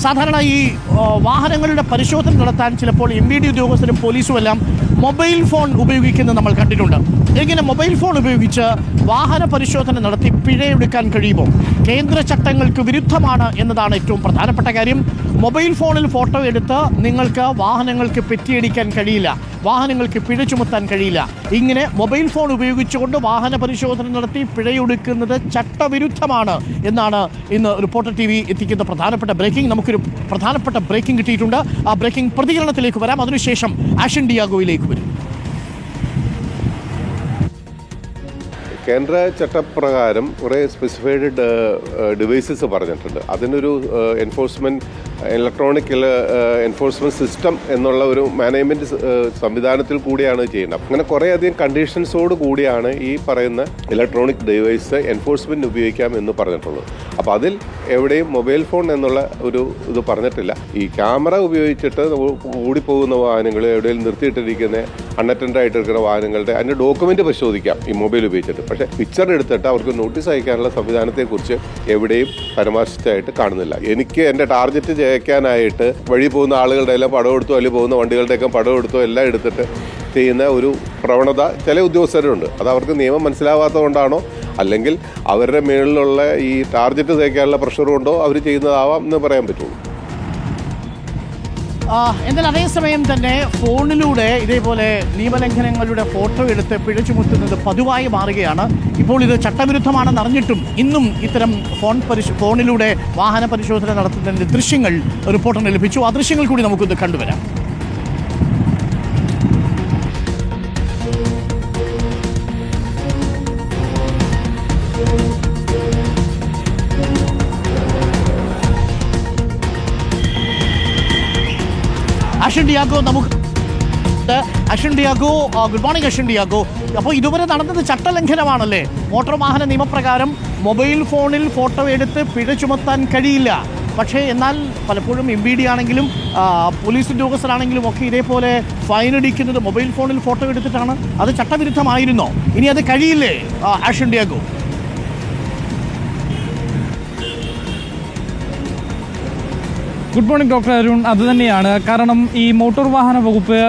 സാധാരണ ഈ വാഹനങ്ങളുടെ പരിശോധന നടത്താൻ ചിലപ്പോൾ MVD ഉദ്യോഗസ്ഥരും പോലീസും എല്ലാം മൊബൈൽ ഫോൺ ഉപയോഗിക്കുന്നത് നമ്മൾ കണ്ടിട്ടുണ്ട്. ഇങ്ങനെ മൊബൈൽ ഫോൺ ഉപയോഗിച്ച് വാഹന പരിശോധന നടത്തി പിഴയെടുക്കാൻ കഴിയുമോ? കേന്ദ്ര ചട്ടങ്ങൾക്ക് വിരുദ്ധമാണ് എന്നതാണ് ഏറ്റവും പ്രധാനപ്പെട്ട കാര്യം. മൊബൈൽ ഫോണിൽ ഫോട്ടോ എടുത്ത് നിങ്ങൾക്ക് വാഹനങ്ങൾക്ക് പെറ്റിയടിക്കാൻ കഴിയില്ല, വാഹനങ്ങൾക്ക് പിഴ ചുമത്താൻ കഴിയില്ല. ഇങ്ങനെ മൊബൈൽ ഫോൺ ഉപയോഗിച്ചുകൊണ്ട് വാഹന പരിശോധന നടത്തി പിഴയൊടുക്കുന്നത് ചട്ടവിരുദ്ധമാണ് എന്നാണ് ഇന്ന് റിപ്പോർട്ടർ TV എത്തിക്കുന്ന പ്രധാനപ്പെട്ട ബ്രേക്കിംഗ്. നമുക്കൊരു പ്രധാനപ്പെട്ട ബ്രേക്കിംഗ് കിട്ടിയിട്ടുണ്ട്. ആ ബ്രേക്കിംഗ് പ്രതികരണത്തിലേക്ക് വരാം. അതിനുശേഷം ആഷൻ ഡിയാഗോയിലേക്ക് വരും. കേന്ദ്ര ചട്ടപ്രകാരം കുറേ സ്പെസിഫൈഡ് ഡിവൈസസ് പറഞ്ഞിട്ടുണ്ട്. അതിനൊരു ഇലക്ട്രോണിക് എൻഫോഴ്സ്മെൻറ്റ് സിസ്റ്റം എന്നുള്ള ഒരു മാനേജ്മെൻറ്റ് സംവിധാനത്തിൽ കൂടിയാണ് ചെയ്യുന്നത്. അങ്ങനെ കുറേയധികം കണ്ടീഷൻസോട് കൂടിയാണ് ഈ പറയുന്ന ഇലക്ട്രോണിക് ഡിവൈസ് എൻഫോഴ്സ്മെൻറ്റ് ഉപയോഗിക്കാം എന്ന് പറഞ്ഞിട്ടുള്ളത്. അപ്പോൾ അതിൽ എവിടെയും മൊബൈൽ ഫോൺ എന്നുള്ള ഒരു ഇത് പറഞ്ഞിട്ടില്ല. ഈ ക്യാമറ ഉപയോഗിച്ചിട്ട് ഓടിപ്പോകുന്ന വാഹനങ്ങൾ, എവിടെയും നിർത്തിയിട്ടിരിക്കുന്ന അൺഅറ്റൻഡ് ആയിട്ടിരിക്കുന്ന വാഹനങ്ങളുടെ അതിൻ്റെ ഡോക്യുമെൻ്റ് പരിശോധിക്കാം ഈ മൊബൈൽ ഉപയോഗിച്ചിട്ട്. പക്ഷേ പിക്ചർ എടുത്തിട്ട് അവർക്ക് നോട്ടീസ് അയക്കാനുള്ള സംവിധാനത്തെക്കുറിച്ച് എവിടെയും പരാമർശിച്ചായിട്ട് കാണുന്നില്ല. എനിക്ക് എൻ്റെ ടാർഗറ്റ് ജയിക്കാനായിട്ട് വഴി പോകുന്ന ആളുകളുടെ എല്ലാം പടം എടുത്തോ, അല്ലെങ്കിൽ പോകുന്ന വണ്ടികളുടെയൊക്കെ പടം എടുത്തോ എല്ലാം എടുത്തിട്ട് ചെയ്യുന്ന ഒരു പ്രവണത ചില ഉദ്യോഗസ്ഥരുണ്ട്. അത് അവർക്ക് നിയമം മനസ്സിലാവാത്തത് കൊണ്ടാണോ അല്ലെങ്കിൽ അവരുടെ മേളിലുള്ള ഈ ടാർഗറ്റ് തേക്കാനുള്ള പ്രഷർ കൊണ്ടോ അവർ ചെയ്യുന്നതാവാം എന്ന് പറയാൻ പറ്റുള്ളൂ. എന്നാൽ അതേസമയം തന്നെ ഫോണിലൂടെ ഇതേപോലെ നിയമലംഘനങ്ങളുടെ ഫോട്ടോ എടുത്ത് പിഴ ചുമത്തുന്നത് പതിവായി മാറുകയാണ്. ഇപ്പോൾ ഇത് ചട്ടവിരുദ്ധമാണെന്ന് അറിഞ്ഞിട്ടും ഇന്നും ഇത്തരം ഫോണിലൂടെ വാഹന പരിശോധന നടത്തുന്നതിൻ്റെ ദൃശ്യങ്ങൾ റിപ്പോർട്ടറിന് ലഭിച്ചു. ആ ദൃശ്യങ്ങൾ കൂടി നമുക്കൊന്ന് കണ്ടുവരാം. അഷൻ ഡിയാഗോ, ഗുഡ് മോർണിംഗ് അഷൻ ഡിയാഗോ. അപ്പോൾ ഇതുവരെ നടന്നത് ചട്ടലംഘനമാണല്ലേ? മോട്ടോർ വാഹന നിയമപ്രകാരം മൊബൈൽ ഫോണിൽ ഫോട്ടോ എടുത്ത് പിഴ ചുമത്താൻ കഴിയില്ല. പക്ഷേ എന്നാൽ പലപ്പോഴും MVD ആണെങ്കിലും പോലീസ് ഉദ്യോഗസ്ഥരാണെങ്കിലും ഒക്കെ ഇതേപോലെ ഫൈൻ അടിക്കുന്നത് മൊബൈൽ ഫോണിൽ ഫോട്ടോ എടുത്തിട്ടാണ്. അത് ചട്ടവിരുദ്ധമായിരുന്നോ? ഇനി അത് കഴിയില്ലേ അഷൻ ഡിയാഗോ? Good morning doctor Arun. അതുതന്നെയാണ് കാരണം ഈ മോട്ടോർ വാഹന വകുപ്പ്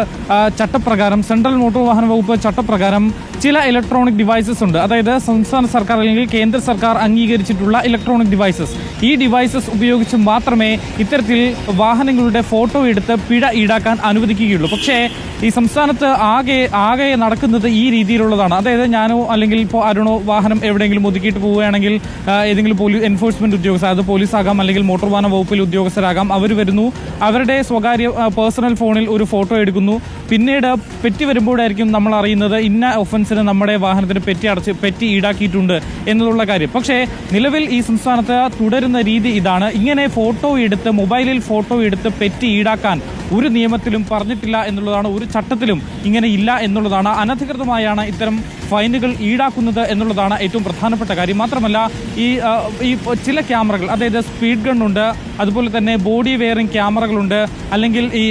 ചട്ടപ്രകാരം, സെൻട്രൽ മോട്ടോർ വാഹന വകുപ്പ് ചട്ടപ്രകാരം ചില ഇലക്ട്രോണിക് ഡിവൈസസ് ഉണ്ട്. അതായത് സംസ്ഥാന സർക്കാർ അല്ലെങ്കിൽ കേന്ദ്ര സർക്കാർ അംഗീകരിച്ചിട്ടുള്ള ഇലക്ട്രോണിക് ഡിവൈസസ്. ഈ ഡിവൈസസ് ഉപയോഗിച്ച് മാത്രമേ ഇത്തരത്തിൽ വാഹനങ്ങളുടെ ഫോട്ടോ എടുത്ത് പിഴ ഈടാക്കാൻ അനുവദിക്കുകയുള്ളൂ. പക്ഷേ ഈ സംസ്ഥാനത്ത് ആകെ നടക്കുന്നത് ഈ രീതിയിലുള്ളതാണ്. അതായത് ഞാനോ അല്ലെങ്കിൽ ഇപ്പോൾ അരുണോ വാഹനം എവിടെയെങ്കിലും ഒതുക്കിയിട്ട് പോവുകയാണെങ്കിൽ ഏതെങ്കിലും എൻഫോഴ്സ്മെന്റ് ഉദ്യോഗസ്ഥർ, അത് പോലീസാകാം അല്ലെങ്കിൽ മോട്ടോർ വാഹന വകുപ്പിൽ ഉദ്യോഗസ്ഥരാകാം, അവർ വരുന്നു, അവരുടെ സ്വകാര്യ പേഴ്സണൽ ഫോണിൽ ഒരു ഫോട്ടോ എടുക്കുന്നു. പിന്നീട് പെറ്റി വരുമ്പോഴായിരിക്കും നമ്മൾ അറിയുന്നത് ഇന്ന ഒഫൻസിന് നമ്മുടെ വാഹനത്തിന് പെറ്റി ഈടാക്കിയിട്ടുണ്ട് എന്നുള്ള കാര്യം. പക്ഷേ നിലവിൽ ഈ സംസ്ഥാനത്ത് തുടരുന്ന രീതി ഇതാണ്. ഇങ്ങനെ ഫോട്ടോ എടുത്ത്, മൊബൈലിൽ ഫോട്ടോ എടുത്ത് പെറ്റി ഈടാക്കാൻ ഒരു നിയമത്തിലും പറഞ്ഞിട്ടില്ല എന്നുള്ളതാണ്, ഒരു ചട്ടത്തിലും ഇങ്ങനെ ഇല്ല എന്നുള്ളതാണ്. അനധികൃതമായാണ് ഇത്തരം ഫൈനുകൾ ഈടാക്കുന്നത് എന്നുള്ളതാണ് ഏറ്റവും പ്രധാനപ്പെട്ട കാര്യം. മാത്രമല്ല ഈ ചില ക്യാമറകൾ, അതായത് സ്പീഡ് ഗണ്ണുണ്ട്, അതുപോലെ തന്നെ ബോഡി വെയറിംഗ് ക്യാമറകളുണ്ട്, അല്ലെങ്കിൽ ഈ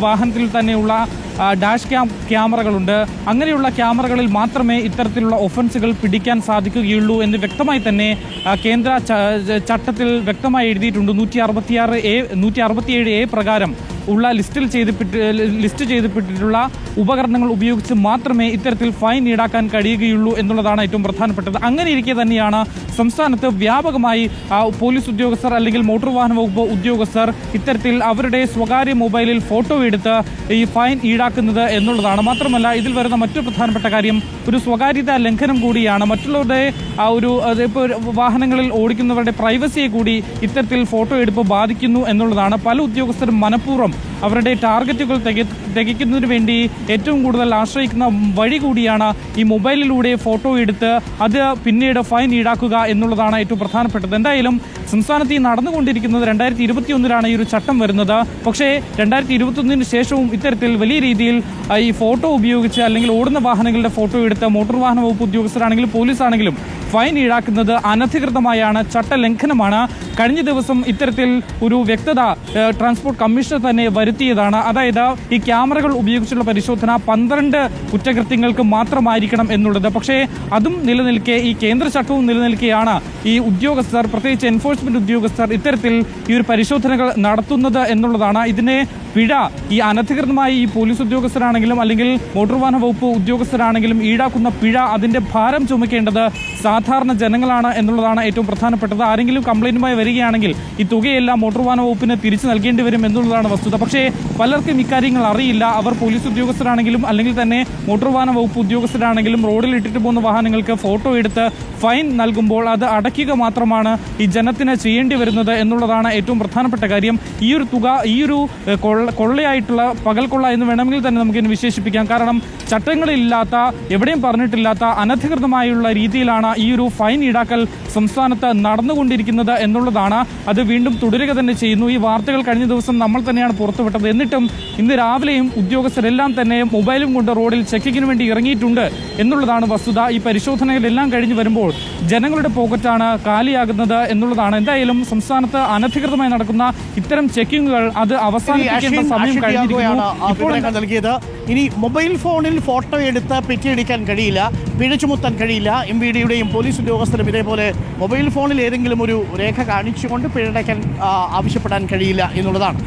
വാഹനത്തിൽ തന്നെയുള്ള ഡാഷ് ക്യാമറകളുണ്ട്. അങ്ങനെയുള്ള ക്യാമറകളിൽ മാത്രമേ ഇത്തരത്തിലുള്ള ഒഫൻസുകൾ പിടിക്കാൻ സാധിക്കുകയുള്ളൂ എന്ന് വ്യക്തമായി തന്നെ കേന്ദ്ര ചട്ടത്തിൽ വ്യക്തമായി എഴുതിയിട്ടുണ്ട്. 167A പ്രകാരം ഉള്ള ലിസ്റ്റ് ചെയ്തിട്ടുള്ള ഉപകരണങ്ങൾ ഉപയോഗിച്ച് മാത്രമേ ഇത്തരത്തിൽ ഫൈൻ ഈടാക്കാൻ കഴിയുകയുള്ളൂ എന്നുള്ളതാണ് ഏറ്റവും പ്രധാനപ്പെട്ടത്. അങ്ങനെ ഇരിക്കെ തന്നെയാണ് സംസ്ഥാനത്ത് വ്യാപകമായി പോലീസ് ഉദ്യോഗസ്ഥർ അല്ലെങ്കിൽ മോട്ടോർ വാഹന വകുപ്പ് ഉദ്യോഗസ്ഥർ ഇത്തരത്തിൽ അവരുടെ സ്വകാര്യ മൊബൈലിൽ ഫോട്ടോ എടുത്ത് ഈ ഫൈൻ ഈടാക്കുന്നത് എന്നുള്ളതാണ്. മാത്രമല്ല ഇതിൽ വരുന്ന മറ്റൊരു പ്രധാനപ്പെട്ട കാര്യം ഒരു സ്വകാര്യതാ ലംഘനം കൂടിയാണ്. മറ്റുള്ളവരുടെ ഇപ്പോൾ വാഹനങ്ങളിൽ ഓടിക്കുന്നവരുടെ പ്രൈവസിയെ കൂടി ഇത്തരത്തിൽ ഫോട്ടോ എടുപ്പ് ബാധിക്കുന്നു എന്നുള്ളതാണ്. പല ഉദ്യോഗസ്ഥരും മനഃപൂർവ്വം അവരുടെ ടാർഗറ്റുകൾ തികയ്ക്കുന്നതിന് വേണ്ടി ഏറ്റവും കൂടുതൽ ആശ്രയിക്കുന്ന വഴി കൂടിയാണ് ഈ മൊബൈലിലൂടെ ഫോട്ടോ എടുത്ത് അത് പിന്നീട് ഫൈൻ ഈടാക്കുക എന്നുള്ളതാണ് ഏറ്റവും പ്രധാനപ്പെട്ടത്. എന്തായാലും സംസ്ഥാനത്ത് ഈ നടന്നുകൊണ്ടിരിക്കുന്നത് 2021 ഈ ഒരു ചട്ടം വരുന്നത്. പക്ഷേ 2021 ശേഷവും ഇത്തരത്തിൽ വലിയ രീതിയിൽ ഈ ഫോട്ടോ ഉപയോഗിച്ച് അല്ലെങ്കിൽ ഓടുന്ന വാഹനങ്ങളുടെ ഫോട്ടോ എടുത്ത് മോട്ടോർ വാഹന വകുപ്പ് ഉദ്യോഗസ്ഥരാണെങ്കിലും പോലീസാണെങ്കിലും ഫൈൻ ഈടാക്കുന്നത് അനധികൃതമായാണ്, ചട്ടലംഘനമാണ്. കഴിഞ്ഞ ദിവസം ഇത്തരത്തിൽ ഒരു വ്യക്തത ട്രാൻസ്പോർട്ട് കമ്മീഷണർ തന്നെ വരുത്തിയതാണ്. അതായത് ഈ ക്യാമറകൾ ഉപയോഗിച്ചുള്ള പരിശോധന 12 കുറ്റകൃത്യങ്ങൾക്ക് മാത്രമായിരിക്കണം എന്നുള്ളത്. പക്ഷേ അതും നിലനിൽക്കെ, ഈ കേന്ദ്ര ചട്ടവും നിലനിൽക്കെയാണ് ഈ ഉദ്യോഗസ്ഥർ, പ്രത്യേകിച്ച് എൻഫോഴ്സ്മെന്റ് ഉദ്യോഗസ്ഥർ ഇത്തരത്തിൽ ഈ ഒരു പരിശോധനകൾ നടത്തുന്നത് എന്നുള്ളതാണ്. ഇതിനെ പിഴ ഈ അനധികൃതമായി ഈ പോലീസ് ഉദ്യോഗസ്ഥരാണെങ്കിലും അല്ലെങ്കിൽ മോട്ടോർ വാഹന വകുപ്പ് ഉദ്യോഗസ്ഥരാണെങ്കിലും ഈടാക്കുന്ന പിഴ, അതിന്റെ ഭാരം ചുമക്കേണ്ടത് സാധാരണ ജനങ്ങളാണ് എന്നുള്ളതാണ് ഏറ്റവും പ്രധാനപ്പെട്ടത്. ആരെങ്കിലും കംപ്ലൈന്റുമായി വരികയാണെങ്കിൽ ഈ തുകയെല്ലാം മോട്ടോർ വാഹന വകുപ്പിന് തിരിച്ചു നൽകേണ്ടി വരും എന്നുള്ളതാണ് വസ്തുത. പക്ഷേ പലർക്കും ഇക്കാര്യങ്ങൾ അറിയില്ല. അവർ പോലീസ് ഉദ്യോഗസ്ഥരാണെങ്കിലും അല്ലെങ്കിൽ തന്നെ മോട്ടോർ വാഹന വകുപ്പ് ഉദ്യോഗസ്ഥരാണെങ്കിലും റോഡിൽ ഇട്ടിട്ട് പോകുന്ന വാഹനങ്ങൾക്ക് ഫോട്ടോ എടുത്ത് ഫൈൻ നൽകുമ്പോൾ അത് അടയ്ക്കുക മാത്രമാണ് ഈ ജനത്തിന് ചെയ്യേണ്ടി വരുന്നത് എന്നുള്ളതാണ് ഏറ്റവും പ്രധാനപ്പെട്ട കാര്യം. ഈ ഒരു തുക, ഈ ഒരു കൊള്ളയായിട്ടുള്ള പകൽ കൊള്ള എന്ന് വേണമെങ്കിൽ തന്നെ നമുക്കിന് വിശേഷിപ്പിക്കാം. കാരണം ചട്ടങ്ങളില്ലാത്ത, എവിടെയും പറഞ്ഞിട്ടില്ലാത്ത അനധികൃതമായുള്ള രീതിയിലാണ് ഈ ഒരു ഫൈൻ ഈടാക്കൽ സംസ്ഥാനത്ത് നടന്നുകൊണ്ടിരിക്കുന്നത് എന്നുള്ളതാണ്. അത് വീണ്ടും തുടരുക തന്നെ ചെയ്യുന്നു. ഈ വാർത്തകൾ കഴിഞ്ഞ ദിവസം നമ്മൾ തന്നെയാണ് പുറത്തുവിട്ടത്. എന്നിട്ടും ഇന്ന് രാവിലെയും ഉദ്യോഗസ്ഥരെല്ലാം തന്നെ മൊബൈലും കൊണ്ട് റോഡിൽ ചെക്കിങ്ങിന് വേണ്ടി ഇറങ്ങിയിട്ടുണ്ട് എന്നുള്ളതാണ് വസ്തുത. ഈ പരിശോധനകളെല്ലാം കഴിഞ്ഞു വരുമ്പോൾ ജനങ്ങളുടെ പോക്കറ്റാണ് കാലിയാകുന്നത് എന്നുള്ളതാണ്. എന്തായാലും സംസ്ഥാനത്ത് അനധികൃതമായി നടക്കുന്ന ഇത്തരം ചെക്കിങ്ങുകൾ അത് അവസാനിപ്പിക്കേണ്ട സമയം കഴിഞ്ഞിരിക്കുന്നു. നൽകിയത് ഇനി മൊബൈൽ ഫോണിൽ ഫോട്ടോ എടുത്ത് പെറ്റിയടിക്കാൻ കഴിയില്ല, പിഴ ചുമത്താൻ കഴിയില്ല. MVDയുടെയും പോലീസ് ഉദ്യോഗസ്ഥരും ഇതേപോലെ മൊബൈൽ ഫോണിൽ ഏതെങ്കിലും ഒരു രേഖ കാണിച്ചുകൊണ്ട് പിഴയടയ്ക്കാൻ ആവശ്യപ്പെടാൻ കഴിയില്ല എന്നുള്ളതാണ്.